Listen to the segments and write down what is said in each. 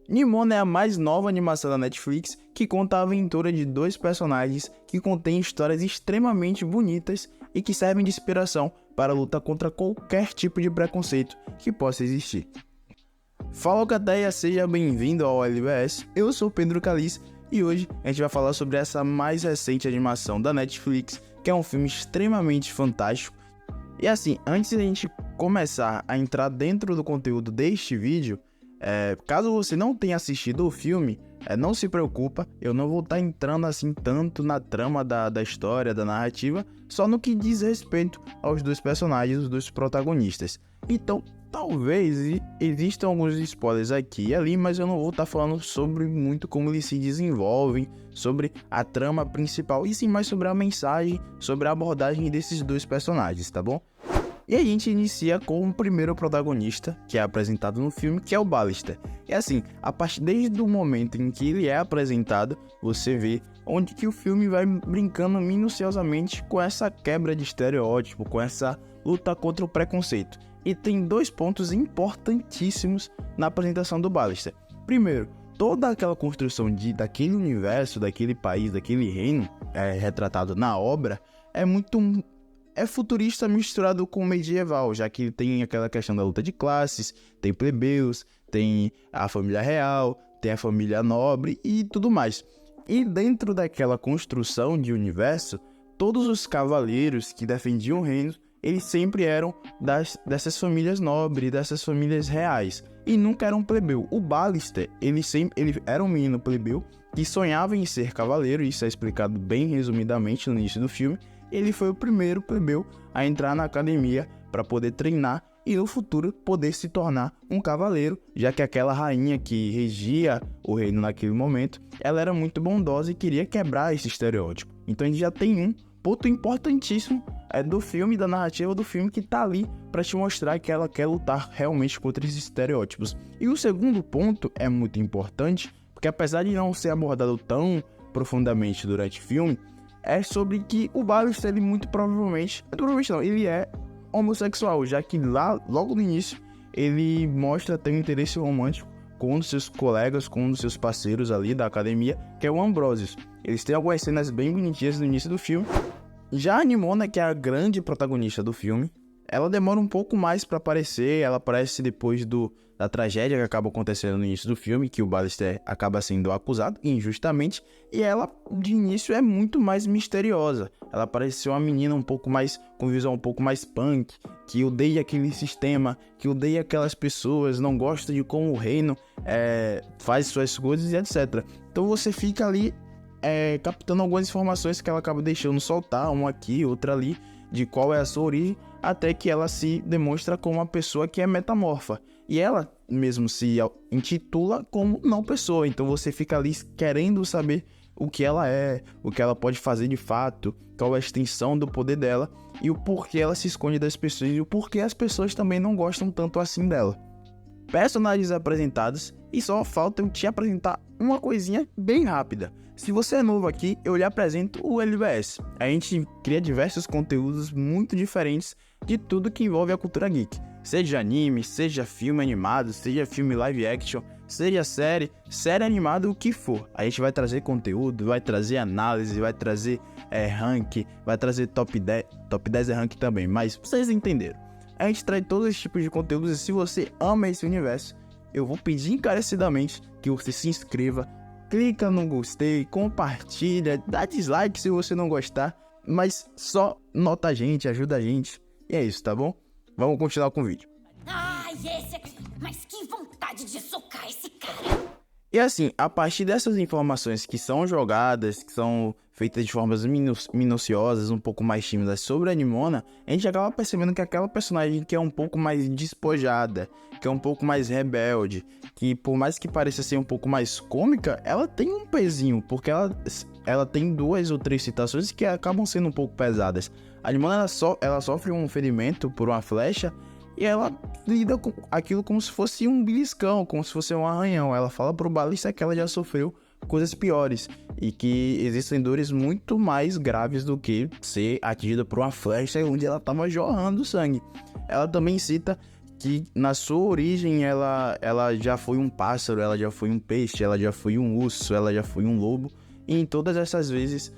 Nimona é a mais nova animação da Netflix que conta a aventura de dois personagens que contêm histórias extremamente bonitas e que servem de inspiração para a luta contra qualquer tipo de preconceito que possa existir. Fala Alcateia, seja bem-vindo ao LBS, eu sou Pedro Caliz e hoje a gente vai falar sobre essa mais recente animação da Netflix, que é um filme extremamente fantástico. E assim, antes de a gente começar a entrar dentro do conteúdo deste vídeo, caso você não tenha assistido o filme, não se preocupa, eu não vou estar entrando assim tanto na trama da história, da narrativa, só no que diz respeito aos dois personagens, os dois protagonistas. Então, talvez existam alguns spoilers aqui e ali, mas eu não vou estar falando sobre muito como eles se desenvolvem, sobre a trama principal, e sim mais sobre a mensagem, sobre a abordagem desses dois personagens, tá bom? E a gente inicia com o primeiro protagonista, que é apresentado no filme, que é o Ballister. E assim, desde o momento em que ele é apresentado, você vê onde que o filme vai brincando minuciosamente com essa quebra de estereótipo, com essa luta contra o preconceito. E tem dois pontos importantíssimos na apresentação do Ballister. Primeiro, toda aquela construção daquele universo, daquele país, daquele reino, retratado na obra, é futurista misturado com medieval, já que tem aquela questão da luta de classes, tem plebeus, tem a família real, tem a família nobre e tudo mais. E dentro daquela construção de universo, todos os cavaleiros que defendiam o reino, eles sempre eram dessas famílias nobres, dessas famílias reais, e nunca eram plebeu. O Ballister, ele era um menino plebeu que sonhava em ser cavaleiro, isso é explicado bem resumidamente no início do filme. Ele foi o primeiro plebeu a entrar na academia para poder treinar e no futuro poder se tornar um cavaleiro, já que aquela rainha que regia o reino naquele momento, ela era muito bondosa e queria quebrar esse estereótipo. Então a gente já tem um ponto importantíssimo do filme, da narrativa do filme, que tá ali para te mostrar que ela quer lutar realmente contra esses estereótipos. E o segundo ponto é muito importante, porque apesar de não ser abordado tão profundamente durante o filme, é sobre que o Ballister, ele ele é homossexual, já que lá, logo no início, ele mostra ter um interesse romântico com um dos seus colegas, com um dos seus parceiros ali da academia, que é o Ambrosius. Eles têm algumas cenas bem bonitinhas no início do filme. Já a Nimona, que é a grande protagonista do filme, ela demora um pouco mais para aparecer, ela aparece depois da tragédia que acaba acontecendo no início do filme, que o Ballister acaba sendo acusado injustamente, e ela, de início, é muito mais misteriosa. Ela parece ser uma menina com visão um pouco mais punk, que odeia aquele sistema, que odeia aquelas pessoas, não gosta de como o reino faz suas coisas e etc. Então você fica ali captando algumas informações que ela acaba deixando soltar, uma aqui, outra ali, de qual é a sua origem, até que ela se demonstra como uma pessoa que é metamorfa. E ela mesmo se intitula como não pessoa. Então você fica ali querendo saber o que ela é, o que ela pode fazer de fato, qual é a extensão do poder dela e o porquê ela se esconde das pessoas e o porquê as pessoas também não gostam tanto assim dela. Personagens apresentados, e só falta eu te apresentar uma coisinha bem rápida. Se você é novo aqui, eu lhe apresento o LBS. A gente cria diversos conteúdos muito diferentes de tudo que envolve a cultura geek. Seja anime, seja filme animado, seja filme live action, seja série animada, o que for. A gente vai trazer conteúdo, vai trazer análise, vai trazer rank, vai trazer top 10 é rank também, mas vocês entenderam. A gente traz todos esses tipos de conteúdos e se você ama esse universo, eu vou pedir encarecidamente que você se inscreva, clica no gostei, compartilha, dá dislike se você não gostar, mas só nota a gente, ajuda a gente. E é isso, tá bom? Vamos continuar com o vídeo. Ai, esse aqui, mas que vontade de socar esse cara. E assim, a partir dessas informações que são jogadas, que são feitas de formas minuciosas, um pouco mais tímidas sobre a Nimona, a gente acaba percebendo que aquela personagem que é um pouco mais despojada, que é um pouco mais rebelde, que por mais que pareça ser um pouco mais cômica, ela tem um pezinho, porque ela tem 2 ou 3 citações que acabam sendo um pouco pesadas. A Nimona, ela sofre um ferimento por uma flecha, e ela lida com aquilo como se fosse um beliscão, como se fosse um arranhão. Ela fala pro Ballister que ela já sofreu coisas piores e que existem dores muito mais graves do que ser atingida por uma flecha onde ela estava jorrando sangue. Ela também cita que na sua origem ela já foi um pássaro, ela já foi um peixe, ela já foi um urso, ela já foi um lobo. E em todas essas vezes,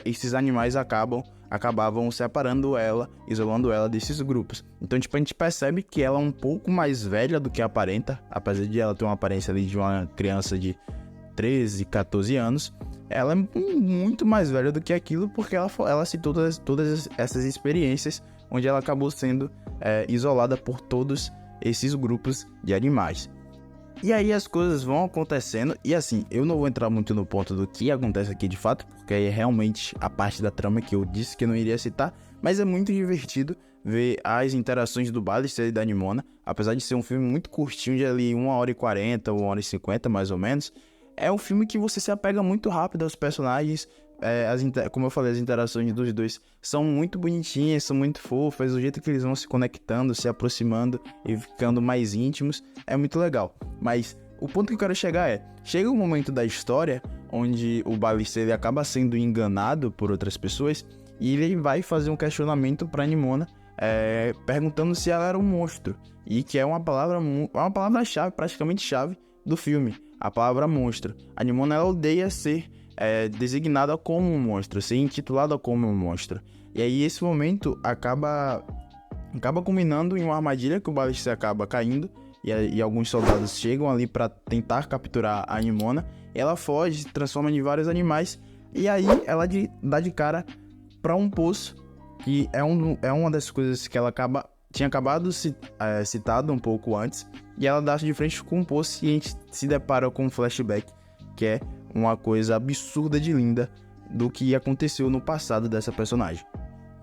esses animais acabavam separando ela, isolando ela desses grupos. Então, tipo, a gente percebe que ela é um pouco mais velha do que aparenta, apesar de ela ter uma aparência ali de uma criança de 13, 14 anos. Ela é muito mais velha do que aquilo, porque ela citou todas essas experiências onde ela acabou sendo isolada por todos esses grupos de animais. E aí as coisas vão acontecendo, e assim, eu não vou entrar muito no ponto do que acontece aqui de fato, porque é realmente a parte da trama que eu disse que eu não iria citar, mas é muito divertido ver as interações do Ballister e da Nimona, apesar de ser um filme muito curtinho, de ali 1h40, 1h50 mais ou menos. É um filme que você se apega muito rápido aos personagens. Como eu falei, as interações dos dois são muito bonitinhas, são muito fofas. O jeito que eles vão se conectando, se aproximando e ficando mais íntimos é muito legal. Mas o ponto que eu quero chegar chega um momento da história onde o Ballister ele acaba sendo enganado por outras pessoas e ele vai fazer um questionamento para Nimona, perguntando se ela era um monstro, e que é uma palavra-chave, praticamente chave do filme, a palavra monstro. A Nimona ela odeia ser designada como um monstro, ser intitulada como um monstro. E aí esse momento acaba culminando em uma armadilha que o Ballister acaba caindo, e alguns soldados chegam ali para tentar capturar a Nimona. Ela foge, se transforma em vários animais, e aí ela dá de cara para um poço, que é uma das coisas que ela tinha acabado citado um pouco antes, e ela dá de frente com um poço e a gente se depara com um flashback, que é uma coisa absurda de linda do que aconteceu no passado dessa personagem.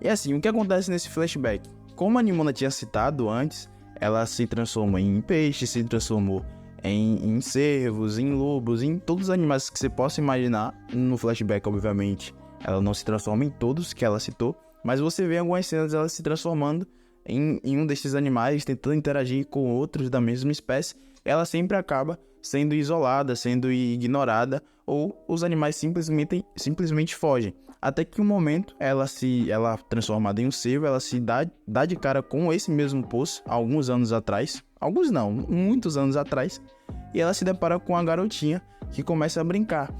E assim, o que acontece nesse flashback? Como a Nimona tinha citado antes, ela se transforma em peixe, se transformou em cervos, em lobos, em todos os animais que você possa imaginar. No flashback, obviamente, ela não se transforma em todos que ela citou, mas você vê algumas cenas dela se transformando em um desses animais, tentando interagir com outros da mesma espécie. Ela sempre acaba sendo isolada, sendo ignorada, ou os animais simplesmente fogem. Até que um momento, ela transformada em um cervo, ela se dá de cara com esse mesmo poço, alguns anos atrás. Alguns não, muitos anos atrás. E ela se depara com uma garotinha que começa a brincar.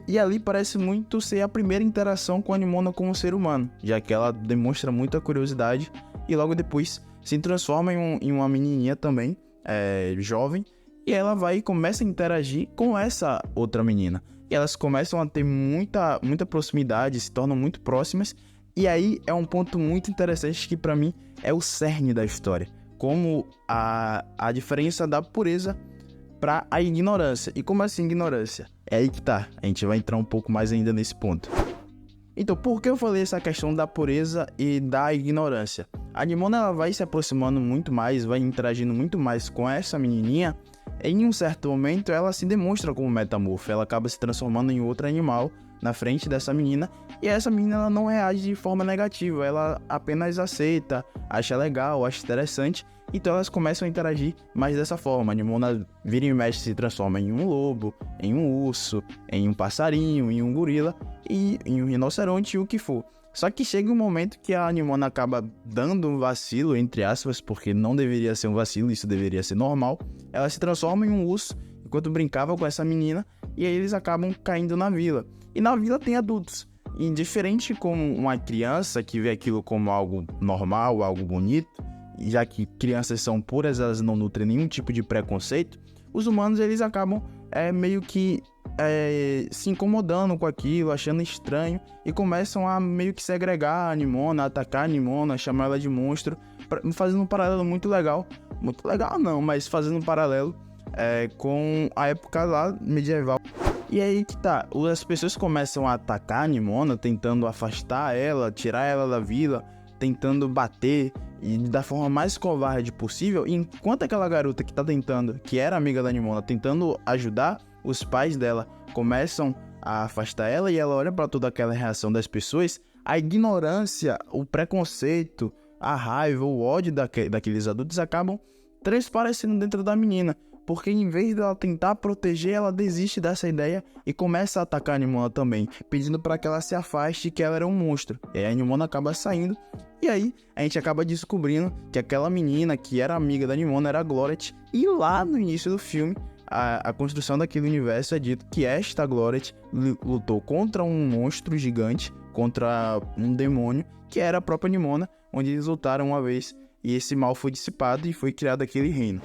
E ali parece muito ser a primeira interação com a Nimona como ser humano, já que ela demonstra muita curiosidade e logo depois se transforma em uma menininha também, jovem, e ela vai e começa a interagir com essa outra menina. E elas começam a ter muita proximidade, se tornam muito próximas. E aí é um ponto muito interessante que pra mim é o cerne da história. Como a diferença da pureza para a ignorância. E como assim ignorância? É aí que tá. A gente vai entrar um pouco mais ainda nesse ponto. Então, por que eu falei essa questão da pureza e da ignorância? A Nimona ela vai se aproximando muito mais, vai interagindo muito mais com essa menininha. Em um certo momento, ela se demonstra como metamorfa. Ela acaba se transformando em outro animal na frente dessa menina. E essa menina ela não reage de forma negativa. Ela apenas aceita, acha legal, acha interessante. Então elas começam a interagir mais dessa forma. A Nimona vira e mexe, se transforma em um lobo, em um urso, em um passarinho, em um gorila e em um rinoceronte e o que for. Só que chega um momento que a Nimona acaba dando um vacilo, entre aspas, porque não deveria ser um vacilo, isso deveria ser normal. Ela se transforma em um urso enquanto brincava com essa menina e aí eles acabam caindo na vila. E na vila tem adultos. E diferente como uma criança que vê aquilo como algo normal, algo bonito, já que crianças são puras, elas não nutrem nenhum tipo de preconceito, os humanos eles acabam meio que se incomodando com aquilo, achando estranho, e começam a meio que segregar a Nimona, atacar a Nimona, chamar ela de monstro, fazendo um paralelo muito legal não, mas fazendo um paralelo com a época lá medieval. E aí que tá, as pessoas começam a atacar a Nimona, tentando afastar ela, tirar ela da vila, tentando bater e da forma mais covarde possível, enquanto aquela garota que tá tentando, que era amiga da Nimona, tentando ajudar, os pais dela começam a afastar ela e ela olha para toda aquela reação das pessoas, a ignorância, o preconceito, a raiva, o ódio daqueles adultos acabam transparecendo dentro da menina, porque em vez dela tentar proteger, ela desiste dessa ideia e começa a atacar a Nimona também, pedindo para que ela se afaste, que ela era um monstro. E aí a Nimona acaba saindo, e aí a gente acaba descobrindo que aquela menina que era amiga da Nimona era a Gloreth, e lá no início do filme, a construção daquele universo é dito que esta Gloreth lutou contra um monstro gigante, contra um demônio, que era a própria Nimona, onde eles lutaram uma vez, e esse mal foi dissipado e foi criado aquele reino.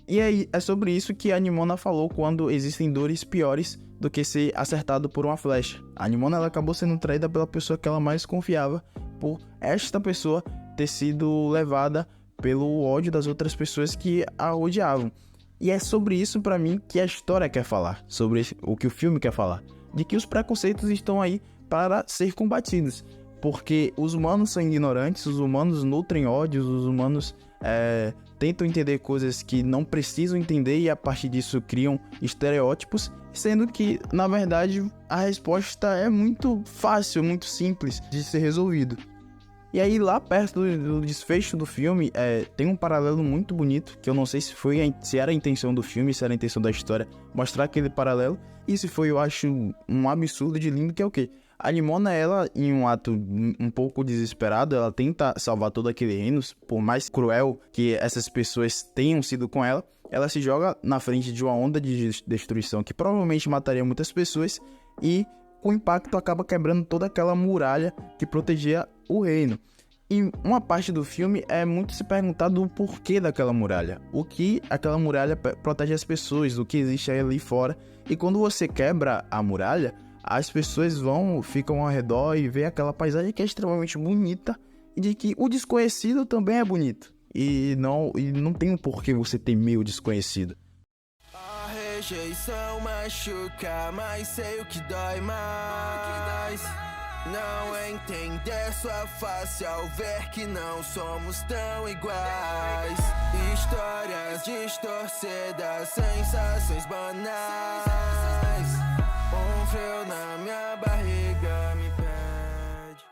E aí, é sobre isso que a Nimona falou quando existem dores piores do que ser acertado por uma flecha. A Nimona ela acabou sendo traída pela pessoa que ela mais confiava, por esta pessoa ter sido levada pelo ódio das outras pessoas que a odiavam. E é sobre isso, pra mim, que a história quer falar, sobre o que o filme quer falar, de que os preconceitos estão aí para ser combatidos, porque os humanos são ignorantes, os humanos nutrem ódios, os humanos tentam entender coisas que não precisam entender e a partir disso criam estereótipos, sendo que, na verdade, a resposta é muito fácil, muito simples de ser resolvido. E aí, lá perto do desfecho do filme, tem um paralelo muito bonito, que eu não sei se era a intenção do filme, se era a intenção da história, mostrar aquele paralelo, e se foi, eu acho, um absurdo de lindo, que é o quê? A Nimona, ela, em um ato um pouco desesperado, ela tenta salvar todo aquele reino, por mais cruel que essas pessoas tenham sido com ela, ela se joga na frente de uma onda de destruição que provavelmente mataria muitas pessoas, e com o impacto acaba quebrando toda aquela muralha que protegia o reino. E uma parte do filme é muito se perguntar do porquê daquela muralha. O que aquela muralha protege as pessoas, o que existe ali fora. E quando você quebra a muralha, as pessoas ficam ao redor e vê aquela paisagem que é extremamente bonita. E de que o desconhecido também é bonito. E não tem um porquê você temer o desconhecido. A rejeição machuca, mas sei o que dói mais. Não entender sua face ao ver que não somos tão iguais. Histórias distorcidas, sensações banais. Um frio na minha barriga me pede.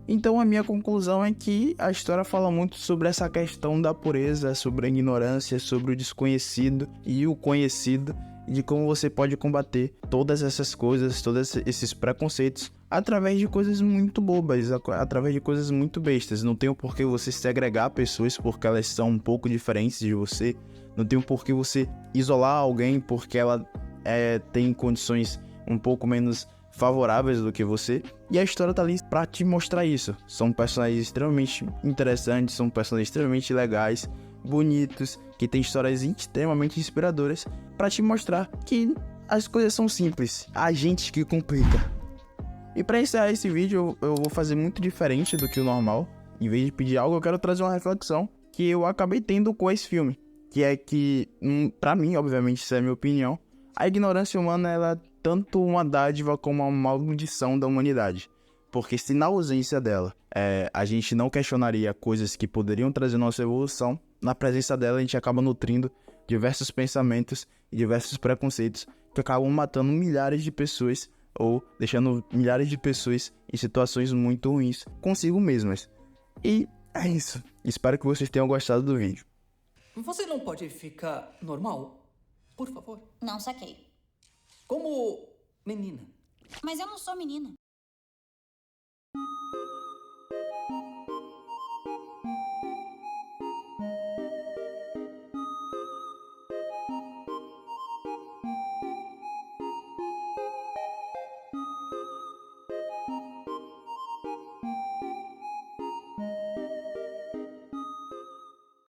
Então a minha conclusão é que a história fala muito sobre essa questão da pureza, sobre a ignorância, sobre o desconhecido e o conhecido, e de como você pode combater todas essas coisas, todos esses preconceitos, através de coisas muito bobas, através de coisas muito bestas. Não tem o porquê você segregar pessoas porque elas são um pouco diferentes de você, não tem o porquê você isolar alguém porque ela tem condições um pouco menos favoráveis do que você, e a história tá ali pra te mostrar isso. São personagens extremamente interessantes, são personagens extremamente legais, bonitos, que tem histórias extremamente inspiradoras pra te mostrar que as coisas são simples, a gente que complica. E pra encerrar esse vídeo, eu vou fazer muito diferente do que o normal. Em vez de pedir algo, eu quero trazer uma reflexão que eu acabei tendo com esse filme, que é que, pra mim, obviamente, isso é a minha opinião, a ignorância humana, ela é tanto uma dádiva como uma maldição da humanidade. Porque se na ausência dela, a gente não questionaria coisas que poderiam trazer nossa evolução, na presença dela a gente acaba nutrindo diversos pensamentos e diversos preconceitos que acabam matando milhares de pessoas ou deixando milhares de pessoas em situações muito ruins consigo mesmas. E é isso. Espero que vocês tenham gostado do vídeo. Você não pode ficar normal? Por favor. Não saquei. Como menina. Mas eu não sou menina.